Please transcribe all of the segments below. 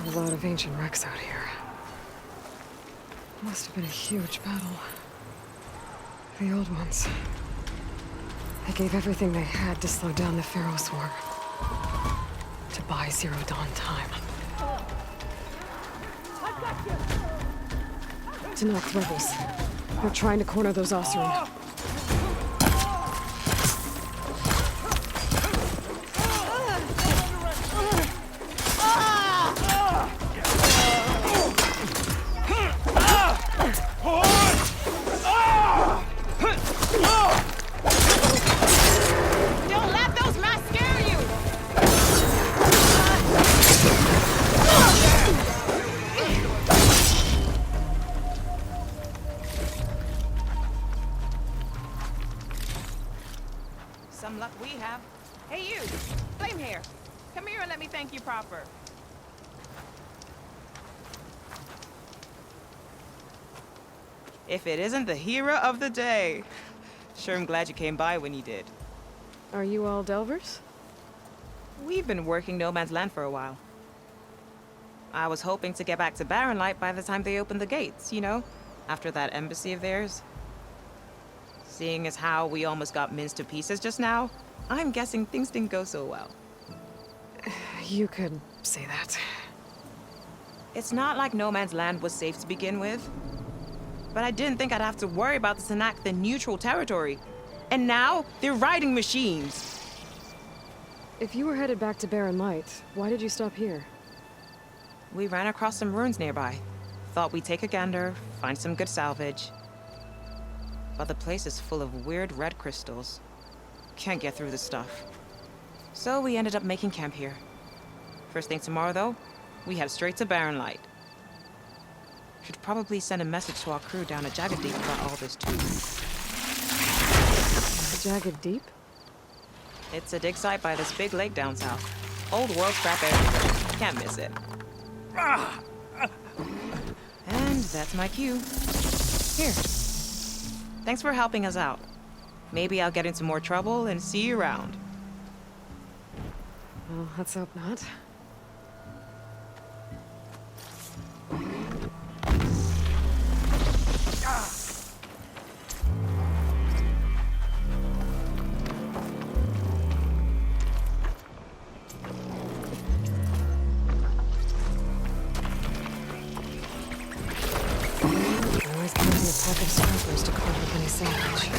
A lot of ancient wrecks out here. Must have been a huge battle. The old ones. They gave everything they had to slow down the Pharaoh Swarm. To buy Zero Dawn time. Tenak's rebels. They're trying to corner those Oseram. Some luck we have. Hey you, Flame Hair. Come here and let me thank you proper. If it isn't the hero of the day. Sure am glad you came by when you did. Are you all Delvers? We've been working No Man's Land for a while. I was hoping to get back to Barren Light by the time they opened the gates, you know? After that embassy of theirs. Seeing as how we almost got minced to pieces just now, I'm guessing things didn't go so well. You could say that. It's not like No Man's Land was safe to begin with. But I didn't think I'd have to worry about the Tenakth in neutral territory. And now, they're riding machines. If you were headed back to Barren Light, why did you stop here? We ran across some ruins nearby. Thought we'd take a gander, find some good salvage. But the place is full of weird red crystals. Can't get through the stuff. So we ended up making camp here. First thing tomorrow, though, we head straight to Barren Light. Should probably send a message to our crew down at Jagged Deep about all this, too. Jagged Deep? It's a dig site by this big lake down south. Old world scrap everywhere. Can't miss it. And that's my cue. Here. Thanks for helping us out. Maybe I'll get into more trouble and see you around. Well, let's hope not. Always counting a pack of scrappers to carve up any salvage.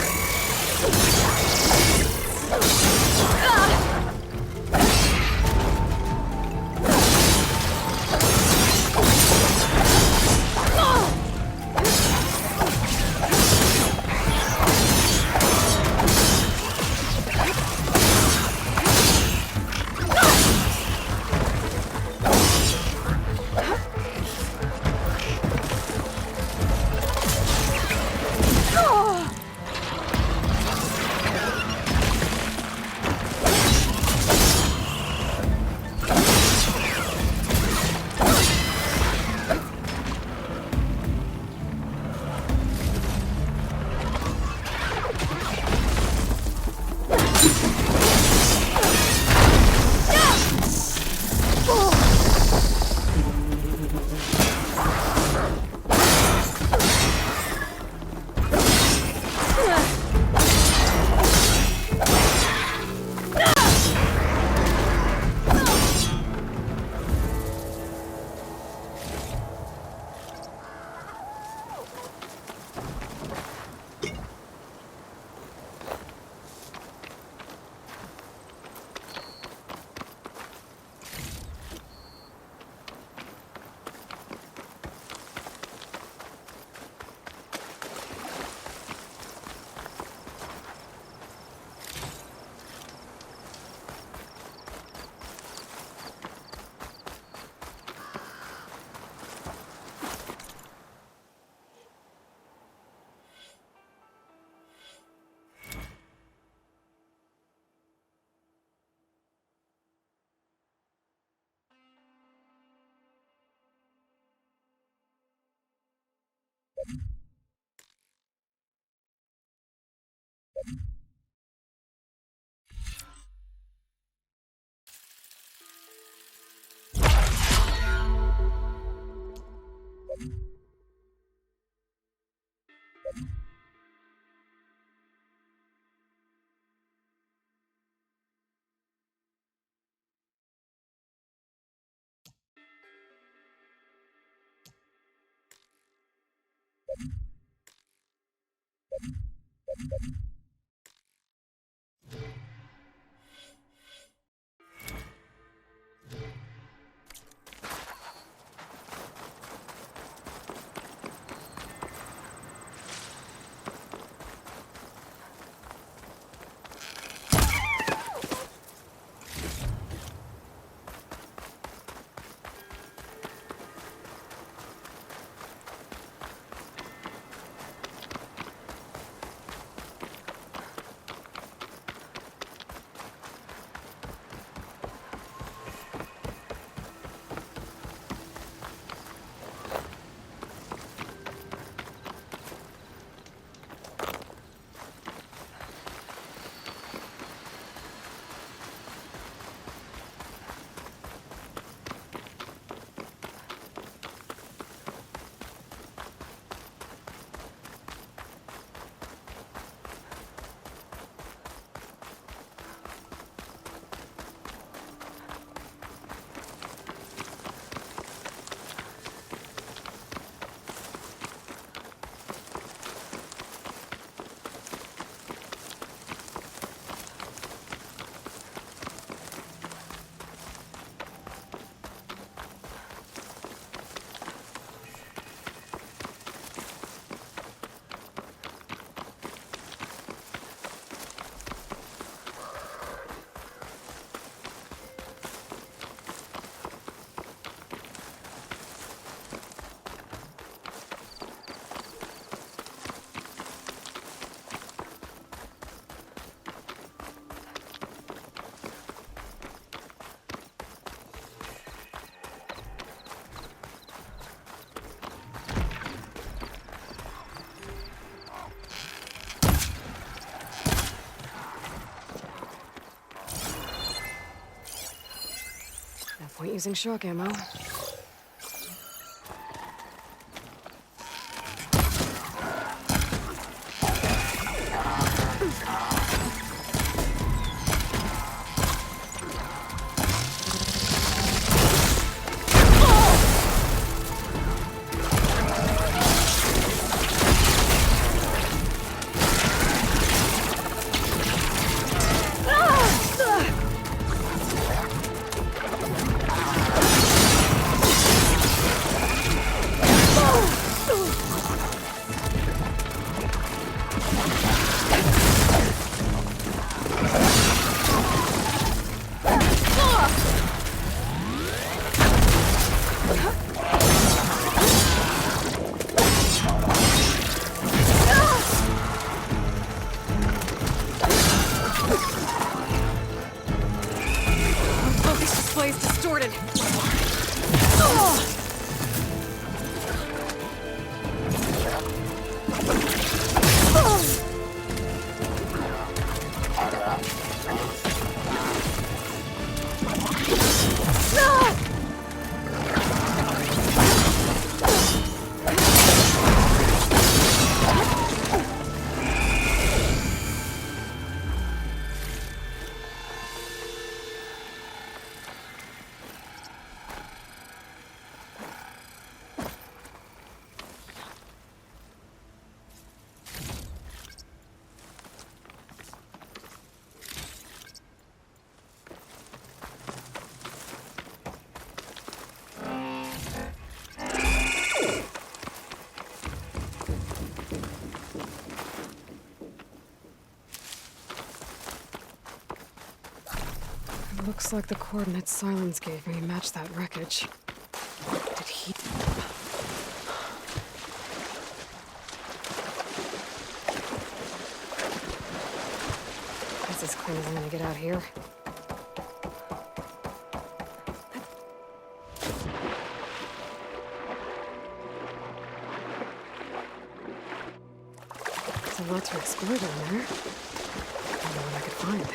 No point using shock ammo. Focus display is distorted. Looks like the coordinates Silence gave me match that wreckage. Did he... That's as clean as I'm gonna get out here. There's a lot to explore down there. I don't know what I could find.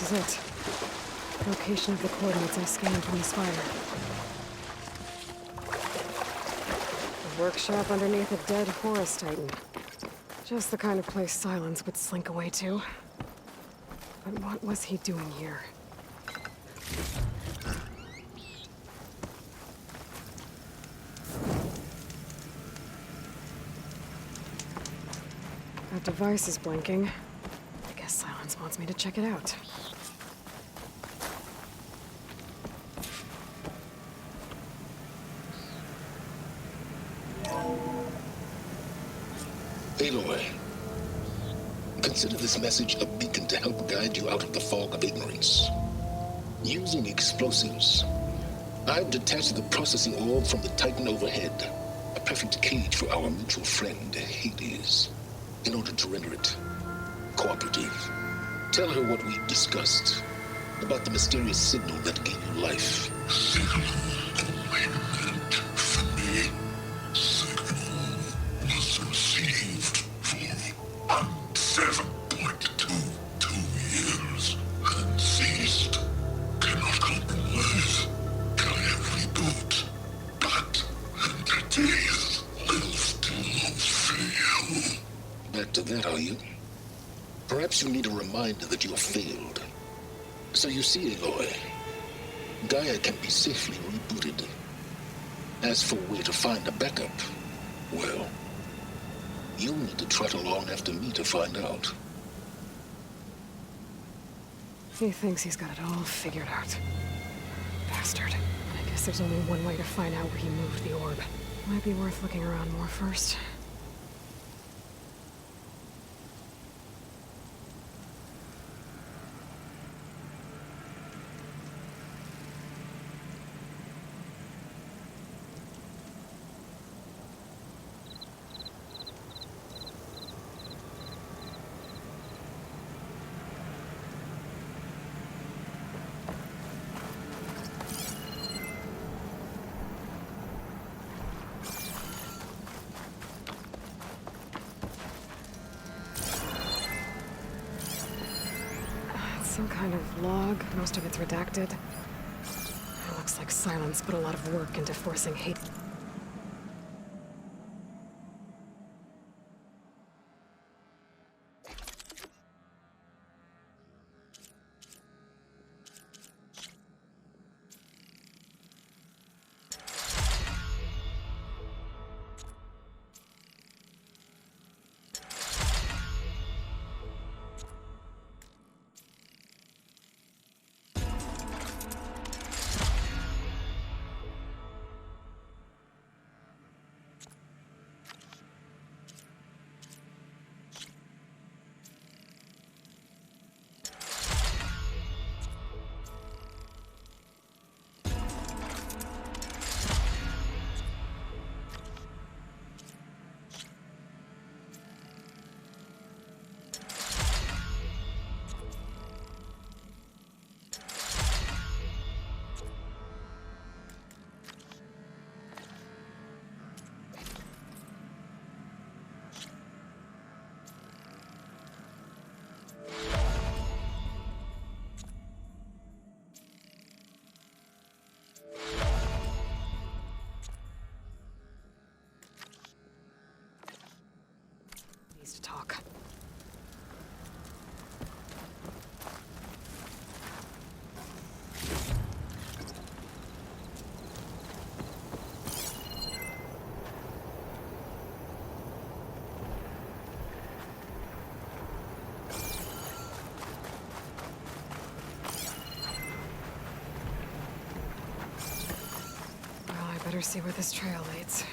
This is it. Location of the coordinates I scanned from the spire. A workshop underneath a dead forest titan. Just the kind of place Silence would slink away to. But what was he doing here? That device is blinking. I guess Silence wants me to check it out. Aloy, consider this message a beacon to help guide you out of the fog of ignorance. Using explosives, I've detached the processing orb from the Titan overhead, a perfect cage for our mutual friend, Hades, in order to render it cooperative. Tell her what we discussed about the mysterious signal that gave you life. Signal only meant for me. Signal was received for 7.22 years and ceased. Cannot compromise. Can reboot. But entities will still fail. Back to that, are you? Perhaps you need a reminder that you have failed. So you see, Aloy, Gaia can be safely rebooted. As for where to find a backup, well, you'll need to trot along after me to find out. He thinks he's got it all figured out. Bastard. I guess there's only one way to find out where he moved the orb. Might be worth looking around more first. Some kind of log, most of it's redacted. It looks like Silence put a lot of work into forcing hate. Needs to talk. Well, I better see where this trail leads.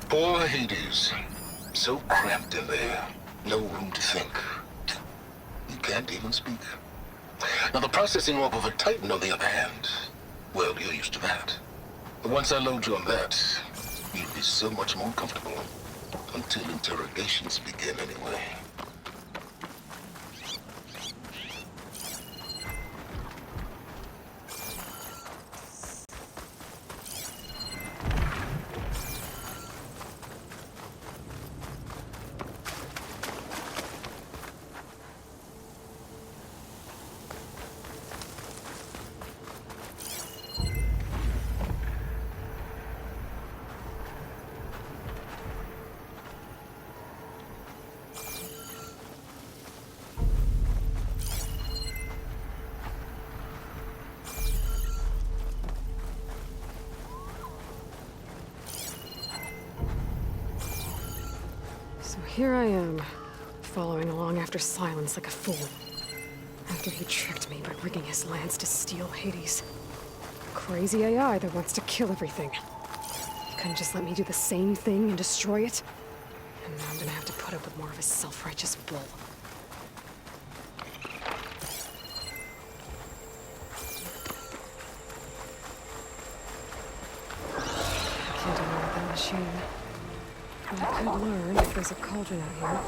Poor Hades. So cramped in there. No room to think. You can't even speak. Now, the processing orb of a Titan, on the other hand, Well, you're used to that. But once I load you on that, you'll be so much more comfortable. Until interrogations begin, anyway. So here I am, following along after Silence like a fool. After he tricked me by rigging his lance to steal Hades. Crazy AI that wants to kill everything. He couldn't just let me do the same thing and destroy it? And now I'm gonna have to put up with more of his self-righteous bull. Can't do with that machine. But I could learn if there's a cauldron out here.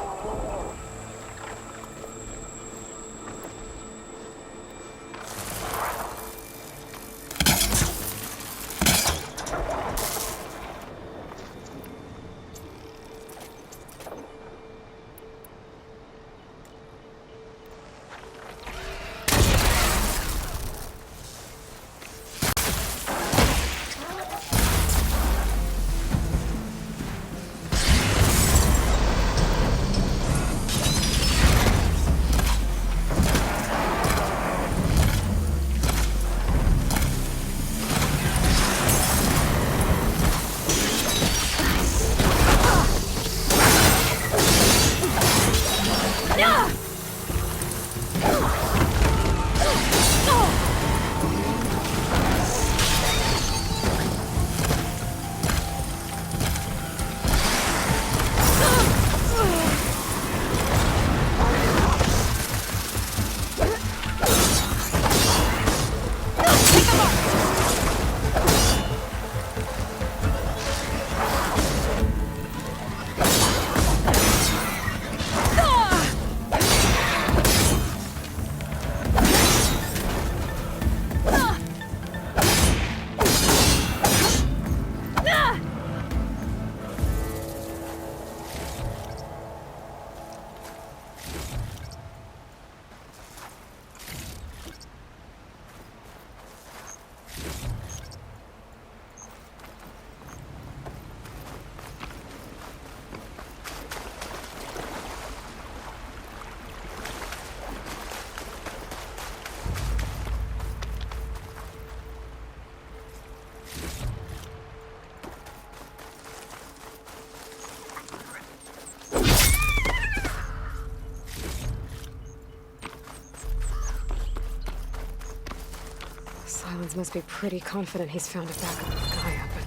Silence must be pretty confident he's found a backup of Gaia, but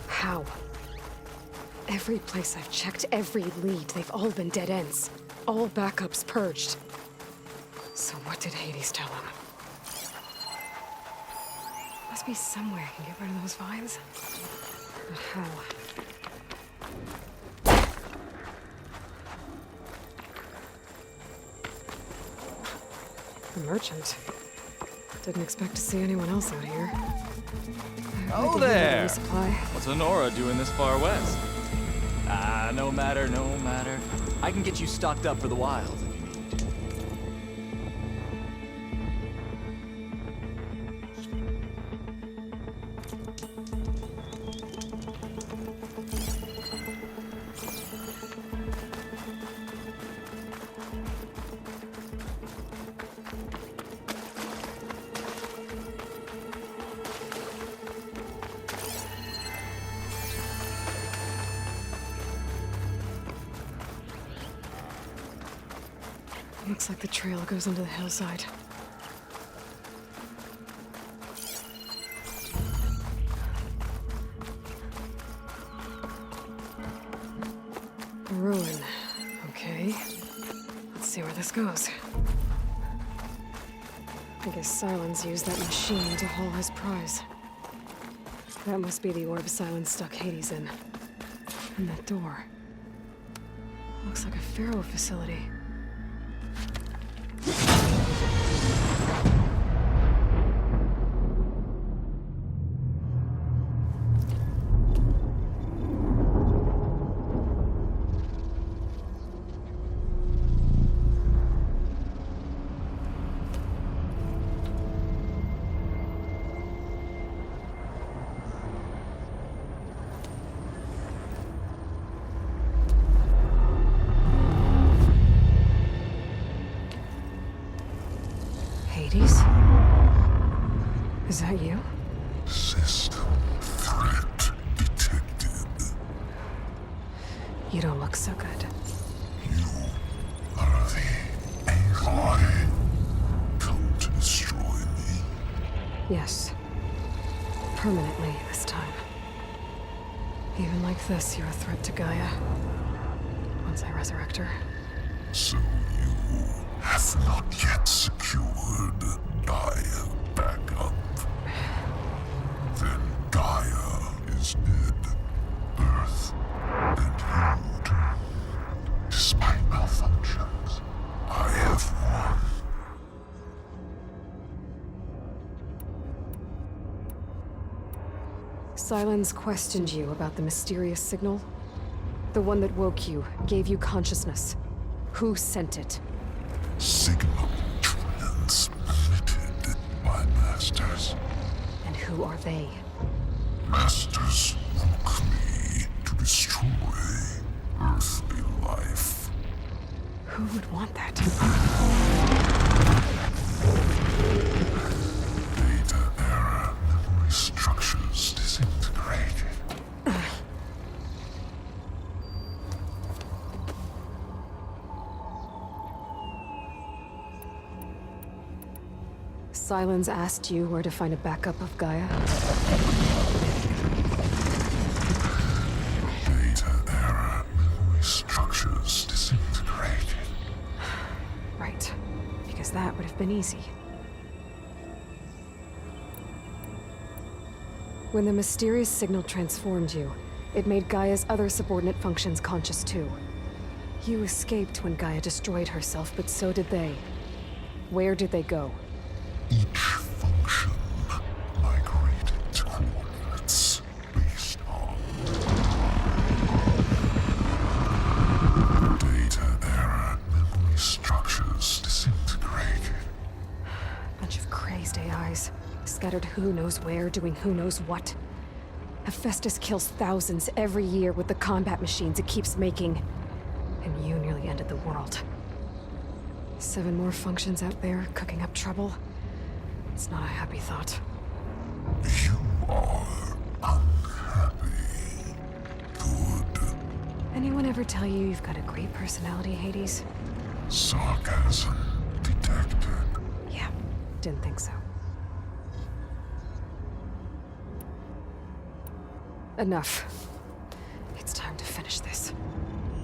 how? Every place I've checked, every lead, they've all been dead ends. All backups purged. So what did Hades tell him? Must be somewhere I can get rid of those vines. But how? The merchant. Didn't expect to see anyone else out here. Oh there! What's Honora doing this far west? Ah, no matter, no matter. I can get you stocked up for the wild. Looks like the trail goes into the hillside. A ruin. Okay. Let's see where this goes. I guess Silence used that machine to haul his prize. That must be the orb Silence stuck Hades in. And that door. Looks like a Pharaoh facility. Hades? Is that you? System threat detected. You don't look so good. You are the Aloy. Come to destroy me. Yes. Permanently this time. Even like this, you're a threat to Gaia. Once I resurrect her. So you have not yet secured Gaia back up. Then Gaia is dead. Earth and you too. Despite malfunctions, I have won. Silence questioned you about the mysterious signal? The one that woke you, gave you consciousness. Who sent it? Signal transmitted by masters. And who are they? Masters woke me to destroy earthly life. Who would want that? Data error, memory structures disintegrated. Silence asked you where to find a backup of Gaia? Data error, memory structures disintegrated. Right. Because that would have been easy. When the mysterious signal transformed you, it made Gaia's other subordinate functions conscious too. You escaped when Gaia destroyed herself, but so did they. Where did they go? Each function migrated to coordinates based on data error, memory structures disintegrated. Bunch of crazed AIs, scattered who knows where, doing who knows what. Hephaestus kills thousands every year with the combat machines it keeps making. And you nearly ended the world. 7 more functions out there, cooking up trouble. It's not a happy thought. You are unhappy. Good. Anyone ever tell you you've got a great personality, Hades? Sarcasm detected. Yeah, didn't think so. Enough. It's time to finish this.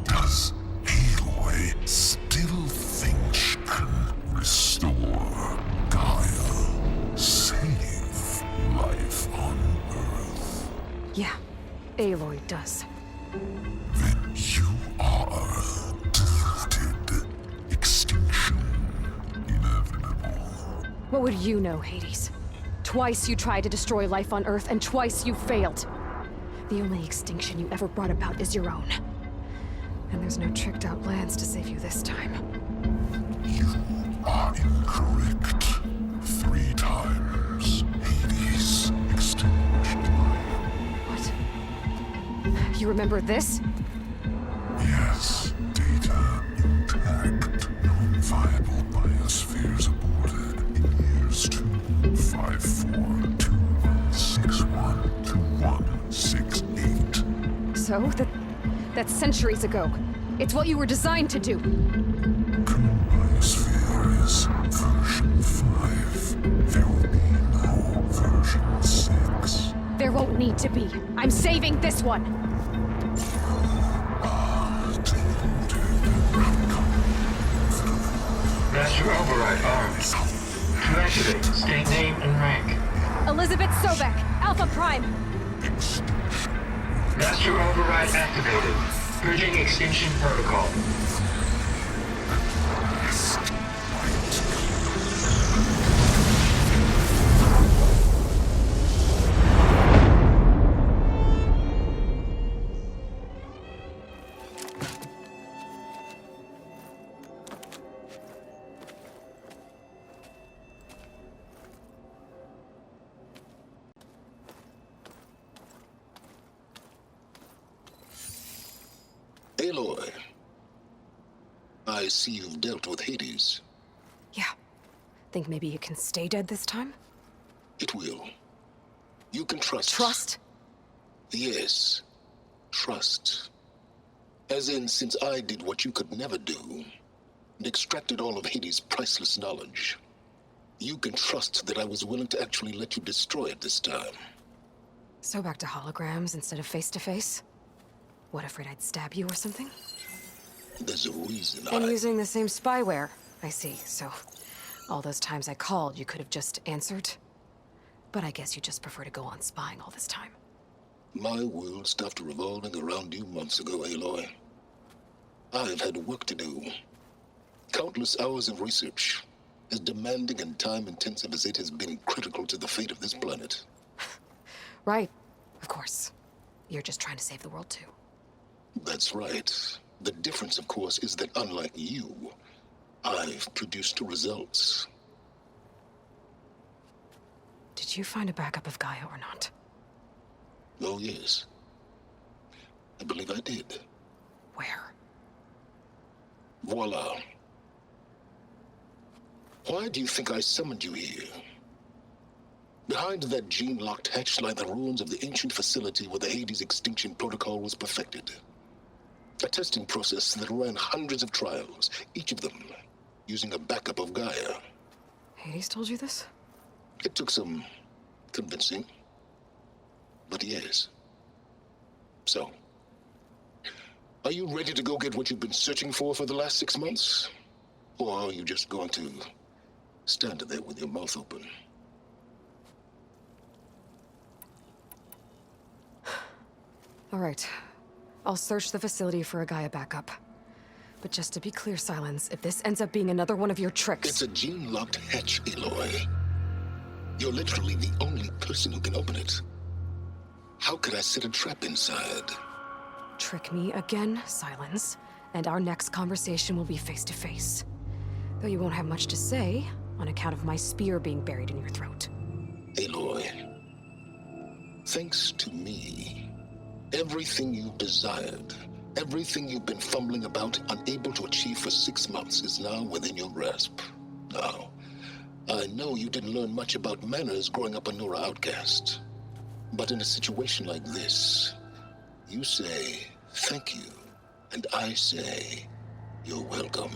Does Aloy still think she can restore Gaia? Save life on Earth? Yeah, Aloy does. Then you are deluded. Extinction inevitable. What would you know, Hades? Twice you tried to destroy life on Earth, and twice you failed. The only extinction you ever brought about is your own. And there's no tricked-out plans to save you this time. You are incorrect. 3 times. Hades extinguished life. What? You remember this? Yes, data intact. Non-viable biospheres aborted in years 254, 2161, 2168. So? That's centuries ago. It's what you were designed to do. Current biosphere is version 5. There will be no version 6. There won't need to be. I'm saving this one. Master Override armed. To activate, state name and rank. Elizabeth Sobek, Alpha Prime. Master override activated. Bridging extinction protocol. Aloy, I see you've dealt with Hades. Yeah. Think maybe you can stay dead this time? It will. You can trust. Trust? Yes. Trust. As in, since I did what you could never do, and extracted all of Hades' priceless knowledge, you can trust that I was willing to actually let you destroy it this time. So back to holograms instead of face-to-face? What, afraid I'd stab you or something? There's a reason And using the same spyware. I see, so all those times I called, you could have just answered? But I guess you just prefer to go on spying all this time. My world stopped revolving around you months ago, Aloy. I've had work to do. Countless hours of research, as demanding and time-intensive as it has been critical to the fate of this planet. Right, of course. You're just trying to save the world too. That's right. The difference, of course, is that unlike you, I've produced results. Did you find a backup of Gaia or not? Oh, yes. I believe I did. Where? Voila. Why do you think I summoned you here? Behind that gene-locked hatch lie the ruins of the ancient facility where the Hades extinction protocol was perfected. A testing process that ran hundreds of trials, each of them using a backup of Gaia. Hades told you this? It took some convincing, but yes. So, are you ready to go get what you've been searching for the last 6 months? Or are you just going to stand there with your mouth open? All right. I'll search the facility for a Gaia backup. But just to be clear, Silence, if this ends up being another one of your tricks... It's a gene-locked hatch, Aloy. You're literally the only person who can open it. How could I set a trap inside? Trick me again, Silence, and our next conversation will be face-to-face. Though you won't have much to say, on account of my spear being buried in your throat. Aloy, thanks to me, everything you've desired, everything you've been fumbling about, unable to achieve for 6 months, is now within your grasp. Now, I know you didn't learn much about manners growing up a Nora outcast. But in a situation like this, you say, thank you, and I say, you're welcome.